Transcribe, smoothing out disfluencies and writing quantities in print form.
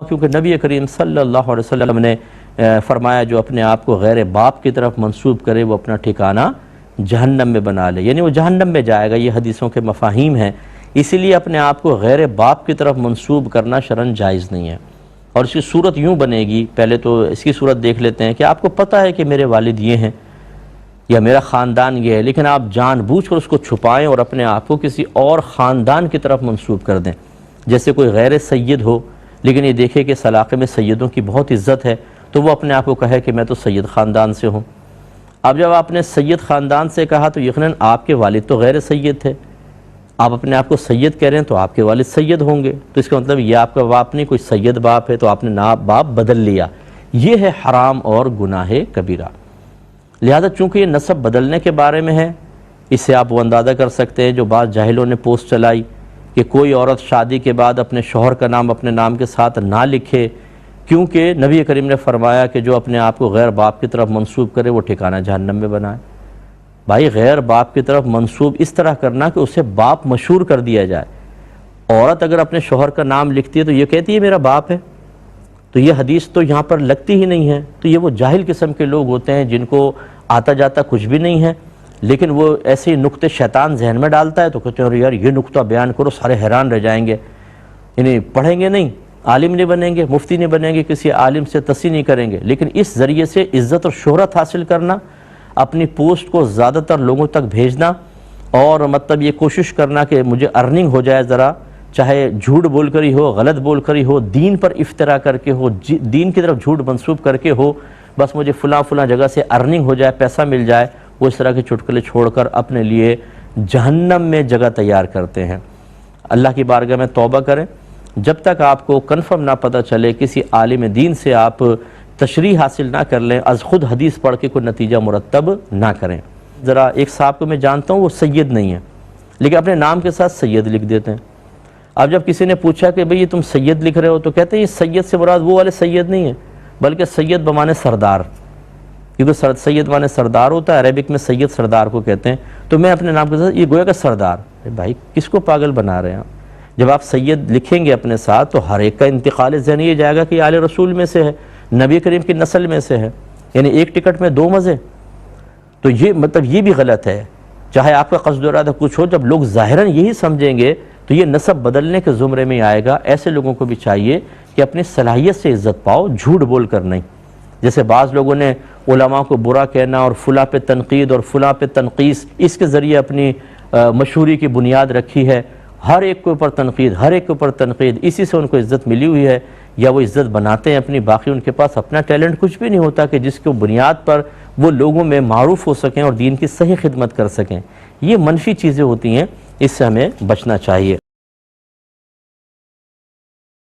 کیونکہ نبی کریم صلی اللہ علیہ وسلم نے فرمایا جو اپنے آپ کو غیر باپ کی طرف منسوب کرے وہ اپنا ٹھکانہ جہنم میں بنا لے، یعنی وہ جہنم میں جائے گا۔ یہ حدیثوں کے مفاہیم ہیں، اسی لیے اپنے آپ کو غیر باپ کی طرف منسوب کرنا شرعاً جائز نہیں ہے۔ اور اس کی صورت یوں بنے گی، پہلے تو اس کی صورت دیکھ لیتے ہیں کہ آپ کو پتہ ہے کہ میرے والد یہ ہیں یا میرا خاندان یہ ہے، لیکن آپ جان بوجھ کر اس کو چھپائیں اور اپنے آپ کو کسی اور خاندان کی طرف منسوب کر دیں۔ جیسے کوئی غیر سید ہو لیکن یہ دیکھے کہ اس علاقے میں سیدوں کی بہت عزت ہے، تو وہ اپنے آپ کو کہے کہ میں تو سید خاندان سے ہوں۔ اب جب آپ نے سید خاندان سے کہا تو یقیناً آپ کے والد تو غیر سید تھے، آپ اپنے آپ کو سید کہہ رہے ہیں تو آپ کے والد سید ہوں گے، تو اس کا مطلب یہ آپ کا باپ نہیں، کوئی سید باپ ہے، تو آپ نے باپ بدل لیا۔ یہ ہے حرام اور گناہ کبیرہ۔ لہذا چونکہ یہ نسب بدلنے کے بارے میں ہے، اس سے آپ وہ اندازہ کر سکتے ہیں جو بعض جاہلوں نے پوسٹ چلائی کہ کوئی عورت شادی کے بعد اپنے شوہر کا نام اپنے نام کے ساتھ نہ لکھے، کیونکہ نبی کریم نے فرمایا کہ جو اپنے آپ کو غیر باپ کی طرف منسوب کرے وہ ٹھکانہ جہنم میں بنائے۔ بھائی غیر باپ کی طرف منسوب اس طرح کرنا کہ اسے باپ مشہور کر دیا جائے۔ عورت اگر اپنے شوہر کا نام لکھتی ہے تو یہ کہتی ہے میرا باپ ہے، تو یہ حدیث تو یہاں پر لگتی ہی نہیں ہے۔ تو یہ وہ جاہل قسم کے لوگ ہوتے ہیں جن کو آتا جاتا کچھ بھی نہیں ہے، لیکن وہ ایسے ہی نکتے شیطان ذہن میں ڈالتا ہے تو کہتے ہیں یار یہ نکتہ بیان کرو، سارے حیران رہ جائیں گے، یعنی پڑھیں گے نہیں، عالم نہیں بنیں گے، مفتی نہیں بنیں گے، کسی عالم سے تصحیح نہیں کریں گے، لیکن اس ذریعے سے عزت اور شہرت حاصل کرنا، اپنی پوسٹ کو زیادہ تر لوگوں تک بھیجنا، اور مطلب یہ کوشش کرنا کہ مجھے ارننگ ہو جائے ذرا، چاہے جھوٹ بول کر ہی ہو، غلط بول کر ہی ہو، دین پر افترا کر کے ہو، دین کی طرف جھوٹ منسوب کر کے ہو، بس مجھے فلاں جگہ سے ارننگ ہو جائے، پیسہ مل جائے، وہ اس طرح کے چٹکلے چھوڑ کر اپنے لیے جہنم میں جگہ تیار کرتے ہیں۔ اللہ کی بارگاہ میں توبہ کریں، جب تک آپ کو کنفرم نہ پتہ چلے، کسی عالم دین سے آپ تشریح حاصل نہ کر لیں، از خود حدیث پڑھ کے کوئی نتیجہ مرتب نہ کریں۔ ذرا ایک صاحب کو میں جانتا ہوں وہ سید نہیں ہے، لیکن اپنے نام کے ساتھ سید لکھ دیتے ہیں۔ اب جب کسی نے پوچھا کہ بھئی یہ تم سید لکھ رہے ہو، تو کہتے ہیں یہ سید سے مراد وہ والے سید نہیں ہے، بلکہ سید بمانے سردار، کیونکہ سید مانے سردار ہوتا ہے، عربک میں سید سردار کو کہتے ہیں، تو میں اپنے نام کے ساتھ یہ گویا کہ سردار۔ بھائی کس کو پاگل بنا رہے ہیں آپ؟ جب آپ سید لکھیں گے اپنے ساتھ تو ہر ایک کا انتقال ذہنی یہ جائے گا کہ یہ آل رسول میں سے ہے، نبی کریم کی نسل میں سے ہے، یعنی ایک ٹکٹ میں دو مزے، تو یہ مطلب یہ بھی غلط ہے۔ چاہے آپ کا قصد و ارادہ کچھ ہو، جب لوگ ظاہراً یہی سمجھیں گے تو یہ نسب بدلنے کے زمرے میں آئے گا۔ ایسے لوگوں کو بھی چاہیے کہ اپنی صلاحیت سے عزت پاؤ، جھوٹ بول کر نہیں۔ جیسے بعض لوگوں نے علماء کو برا کہنا اور فلاں پہ تنقید اور فلاں پہ تنقیص، اس کے ذریعے اپنی مشہوری کی بنیاد رکھی ہے، ہر ایک کے اوپر تنقید، ہر ایک کے اوپر تنقید، اسی سے ان کو عزت ملی ہوئی ہے، یا وہ عزت بناتے ہیں اپنی، باقی ان کے پاس اپنا ٹیلنٹ کچھ بھی نہیں ہوتا کہ جس کو بنیاد پر وہ لوگوں میں معروف ہو سکیں اور دین کی صحیح خدمت کر سکیں۔ یہ منفی چیزیں ہوتی ہیں، اس سے ہمیں بچنا چاہیے۔